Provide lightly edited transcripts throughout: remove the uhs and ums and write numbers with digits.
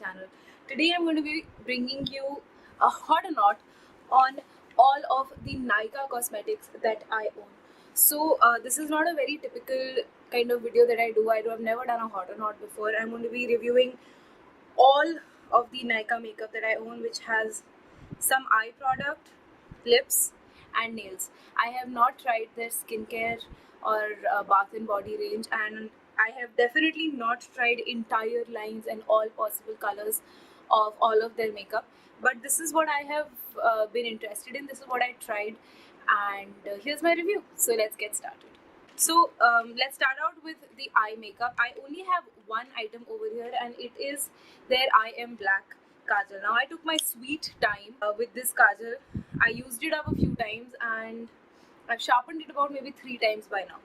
channel. Today I'm going to be bringing you a hot or not on all of the Nykaa cosmetics that I own. So this is not a very typical kind of video that I do. I've never done a hot or not before. I'm going to be reviewing all of the Nykaa makeup that I own, which has some eye product, lips and nails. I have not tried their skincare or bath and body range, and I have definitely not tried entire lines and all possible colors of all of their makeup. But this is what I have been interested in. This is what I tried, and here's my review. So let's get started. So let's start out with the eye makeup. I only have one item over here, and it is their EyeEm Black Kajal. Now I took my sweet time with this Kajal. I used it up a few times and I've sharpened it about maybe 3 times by now.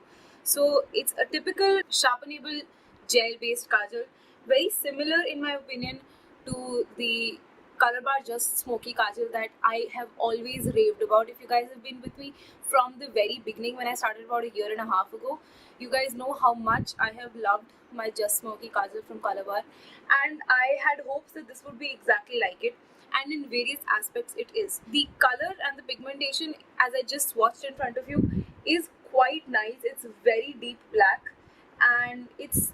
So it's a typical sharpenable gel based Kajal. Very similar in my opinion to the Color Bar Just Smoky Kajal that I have always raved about. If you guys have been with me from the very beginning when I started about a year and a half ago, you guys know how much I have loved my Just Smoky Kajal from Color Bar, and I had hopes that this would be exactly like it, and in various aspects it is. The color and the pigmentation, as I just swatched in front of you, is quite nice. It's very deep black and it's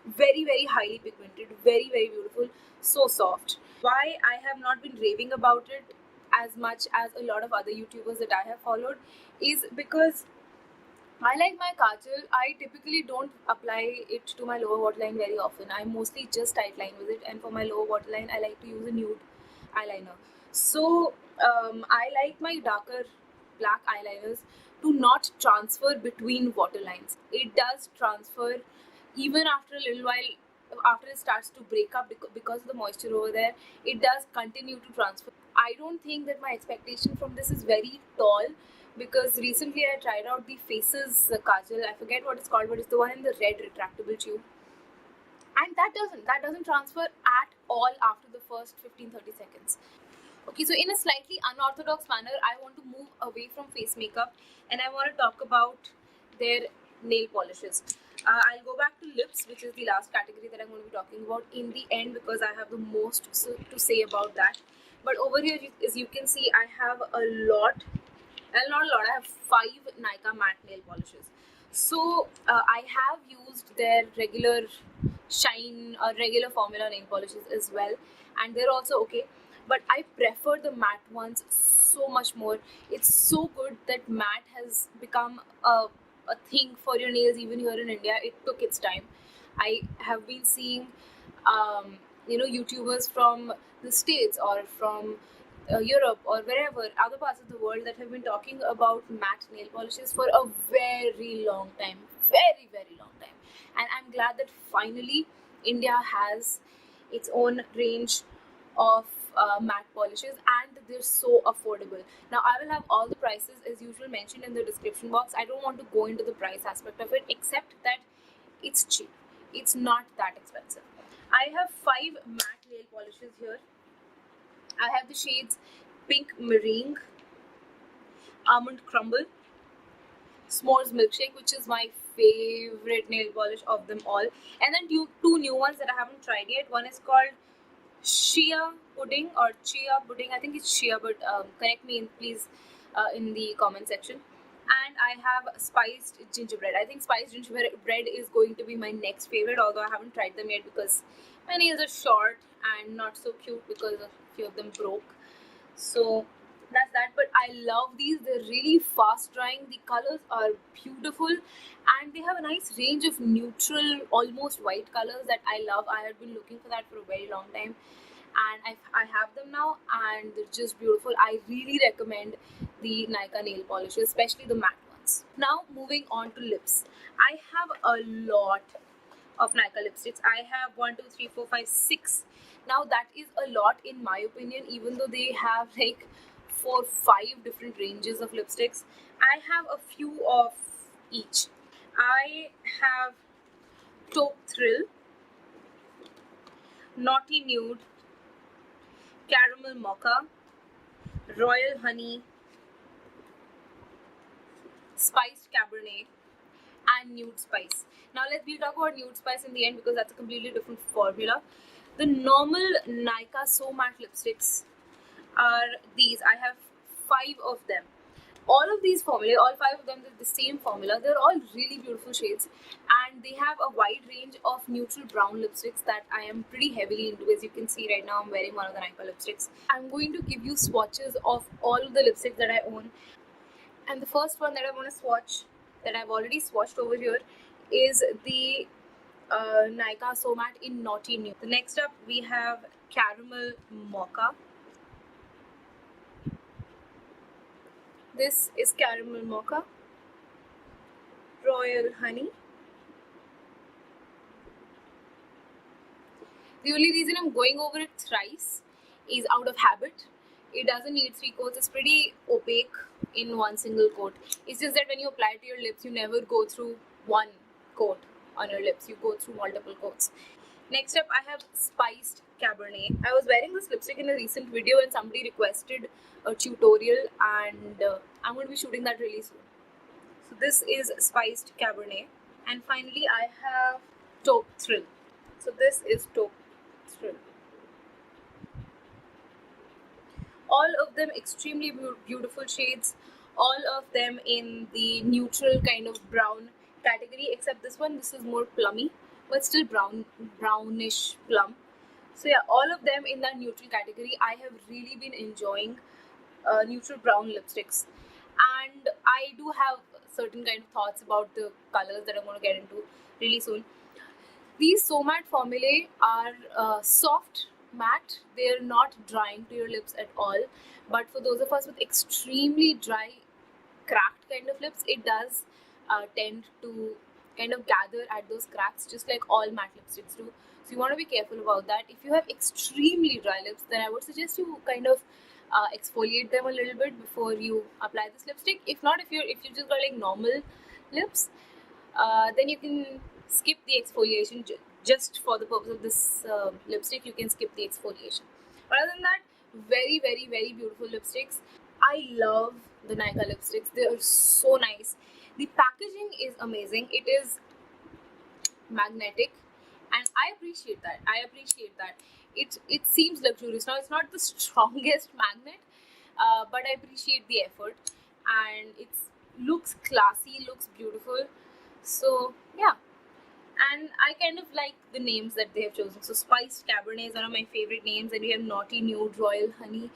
very highly pigmented, very beautiful, so soft. Why I have not been raving about it as much as a lot of other YouTubers that I have followed is because I like my kajal. I typically don't apply it to my lower waterline very often. I mostly just tight line with it, and for my lower waterline I like to use a nude eyeliner. So I like my darker black eyeliners to not transfer between waterlines. It does transfer even after a little while, after it starts to break up because of the moisture over there. It does continue to transfer. I don't think that my expectation from this is very tall, because recently I tried out the Faces Kajal. I forget what it's called, but it's the one in the red retractable tube, and that doesn't transfer at all after the first 15-30 seconds. Okay, so in a slightly unorthodox manner, I want to move away from face makeup and I want to talk about their nail polishes. I'll go back to lips, which is the last category that I'm going to be talking about in the end, because I have the most to say about that. But over here, as you can see, I have a lot, well, not a lot, I have 5 Nykaa Matte Nail polishes. So I have used their regular shine or regular formula nail polishes as well, and they're also okay, but I prefer the matte ones so much more. It's so good that matte has become a thing for your nails even here in India. It took its time. I have been seeing YouTubers from the States or from Europe or wherever, other parts of the world, that have been talking about matte nail polishes for a very long time. Very long time. And I'm glad that finally India has its own range of matte polishes, and they're so affordable. Now I will have all the prices as usual mentioned in the description box. I don't want to go into the price aspect of it, except that it's cheap. It's not that expensive. I have 5 matte nail polishes here. I have the shades Pink Meringue, Almond Crumble, S'mores Milkshake, which is my favorite nail polish of them all, and then two new ones that I haven't tried yet. One is called Chia Pudding or Chia Pudding. I think it's Chia, but correct me please in the comment section. And I have Spiced Gingerbread. I think Spiced Gingerbread is going to be my next favorite, although I haven't tried them yet because my nails are short and not so cute because a few of them broke. So that's that. But I love these. They're really fast drying. The colors are beautiful, and they have a nice range of neutral, almost white colors that I love. I had been looking for that for a very long time, and I have them now, and they're just beautiful. I really recommend the Nykaa nail polishes, especially the matte ones. Now moving on to lips. I have a lot of Nykaa lipsticks. I have 1, 2, 3, 4, 5, 6. Now that is a lot in my opinion, even though they have like 4, 5 different ranges of lipsticks. I have a few of each. I have Taupe Thrill, Naughty Nude, Caramel Mocha, Royal Honey, Spiced Cabernet, and Nude Spice. Now we'll talk about Nude Spice in the end, because that's a completely different formula. The normal Nykaa So Matte Lipsticks are these. I have 5 of them. All of these formula, all 5 of them are the same formula. They're all really beautiful shades, and they have a wide range of neutral brown lipsticks that I am pretty heavily into. As you can see right now, I'm wearing one of the Nykaa lipsticks. I'm going to give you swatches of all of the lipsticks that I own. And the first one that I want to swatch, that I've already swatched over here, is the Nykaa So Matte in Naughty Nude. The next up we have Caramel Mocha. This is Caramel Mocha. Royal Honey. The only reason I'm going over it thrice is out of habit. It doesn't need 3 coats. It's pretty opaque in one single coat. It's just that when you apply it to your lips, you never go through one coat on your lips. You go through multiple coats. Next up, I have Spiced Cabernet. I was wearing this lipstick in a recent video and somebody requested a tutorial, and I'm going to be shooting that really soon. So this is Spiced Cabernet. And finally, I have Taupe Thrill. So this is Taupe Thrill. All of them extremely beautiful shades. All of them in the neutral kind of brown category, except this one. This is more plummy, but still brownish plum. So yeah, all of them in that neutral category. I have really been enjoying neutral brown lipsticks, and I do have certain kind of thoughts about the colors that I'm going to get into really soon. These So Matte formulae are soft matte. They're not drying to your lips at all, but for those of us with extremely dry, cracked kind of lips, it does tend to kind of gather at those cracks, just like all matte lipsticks do. So you want to be careful about that. If you have extremely dry lips, then I would suggest you kind of exfoliate them a little bit before you apply this lipstick. If not, if you just got like normal lips, then you can skip the exfoliation. Just for the purpose of this lipstick, you can skip the exfoliation. But other than that, very beautiful lipsticks. I love the Nykaa lipsticks. They are so nice. The packaging is amazing. It is magnetic, and I appreciate that. It seems luxurious. Now, it's not the strongest magnet, but I appreciate the effort, and it looks classy, looks beautiful. So yeah, and I kind of like the names that they have chosen. So Spiced Cabernet is one of my favorite names, and we have Naughty Nude, Royal Honey.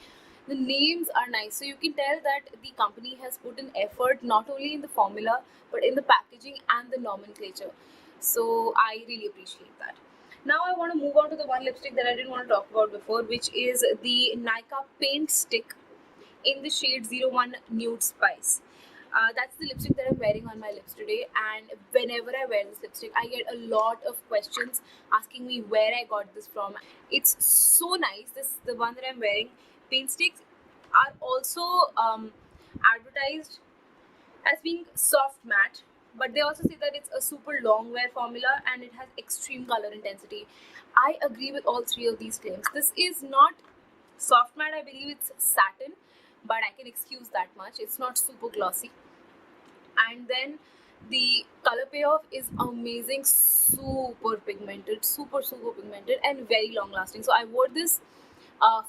The names are nice, so you can tell that the company has put an effort not only in the formula but in the packaging and the nomenclature. So I really appreciate that. Now I want to move on to the one lipstick that I didn't want to talk about before, which is the Nykaa Paintstick in the shade 01 Nude Spice. That's the lipstick that I'm wearing on my lips today, and whenever I wear this lipstick, I get a lot of questions asking me where I got this from. It's so nice. The one that I'm wearing. Paintsticks are also advertised as being soft matte, but they also say that it's a super long wear formula and it has extreme color intensity. I agree with all 3 of these claims. This is not soft matte. I believe it's satin, but I can excuse that much. It's not super glossy. And then the color payoff is amazing, super pigmented, super pigmented, and very long lasting. So I wore this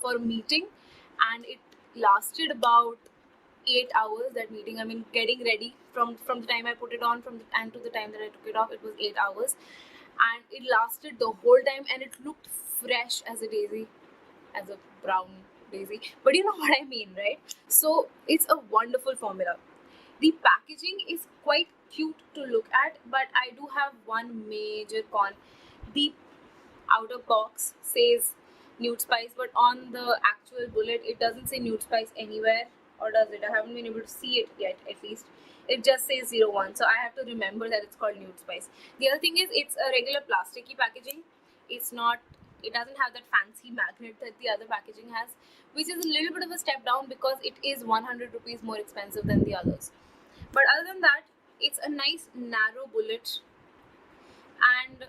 for a meeting, and it lasted about 8 hours. That meeting, I mean, getting ready from the time I put it on and to the time that I took it off, it was 8 hours, and it lasted the whole time, and it looked fresh as a daisy, as a brown daisy, but you know what I mean, right? So it's a wonderful formula. The packaging is quite cute to look at, but I do have one major con. The outer box says Nude Spice, but on the actual bullet it doesn't say Nude Spice anywhere, or does it? I haven't been able to see it yet, at least. It just says 01, so I have to remember that it's called Nude Spice. The other thing is, it's a regular plasticky packaging. It doesn't have that fancy magnet that the other packaging has, which is a little bit of a step down because it is 100 rupees more expensive than the others. But other than that, it's a nice narrow bullet, and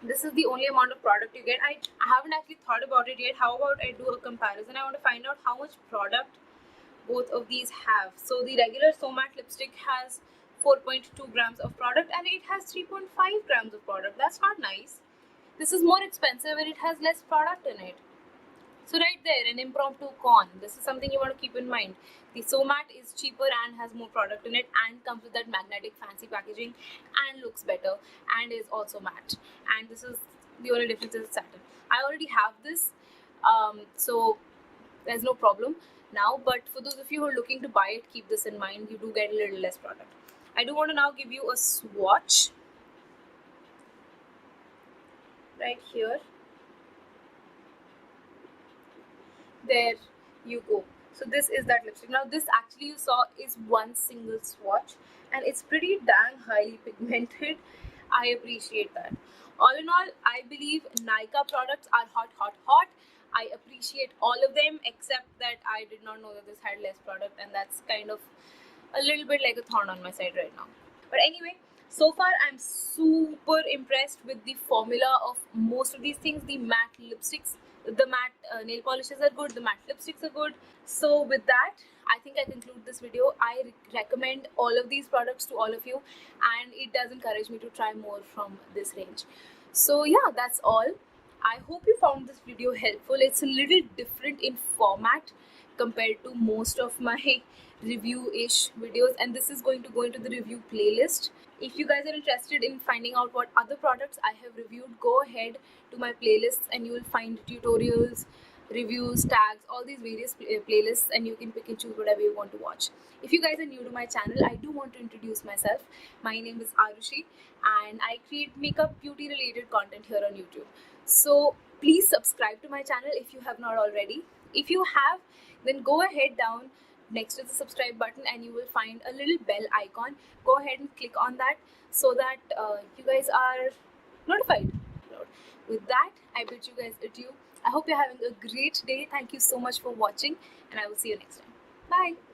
this is the only amount of product you get. I haven't actually thought about it yet. How about I do a comparison? I want to find out how much product both of these have. So the regular So Matte lipstick has 4.2 grams of product, and it has 3.5 grams of product. That's not nice. This is more expensive and it has less product in it. So right there, an impromptu con. This is something you want to keep in mind. The So Matte is cheaper and has more product in it and comes with that magnetic fancy packaging and looks better and is also matte. And this is the only difference is satin. I already have this, so there's no problem now. But for those of you who are looking to buy it, keep this in mind. You do get a little less product. I do want to now give you a swatch right here. There you go. So this is that lipstick. Now this actually you saw is one single swatch and it's pretty dang highly pigmented. I appreciate that. All in all, I believe Nykaa products are hot, hot, hot. I appreciate all of them except that I did not know that this had less product, and that's kind of a little bit like a thorn on my side right now. But anyway, so far I'm super impressed with the formula of most of these things. The matte lipsticks, the matte nail polishes are good, the matte lipsticks are good. So with that, I think I conclude this video. I recommend all of these products to all of you, and it does encourage me to try more from this range. So yeah, that's all. I hope you found this video helpful. It's a little different in format compared to most of my review-ish videos, and this is going to go into the review playlist. If you guys are interested in finding out what other products I have reviewed, go ahead to my playlists and you will find tutorials, reviews, tags, all these various playlists, and you can pick and choose whatever you want to watch. If you guys are new to my channel, I do want to introduce myself. My name is Arushi and I create makeup beauty related content here on YouTube. So please subscribe to my channel if you have not already. If you have, then go ahead down next to the subscribe button and you will find a little bell icon. Go ahead and click on that so that you guys are notified. With that, I bid you guys adieu. I hope you're having a great day. Thank you so much for watching and I will see you next time. Bye.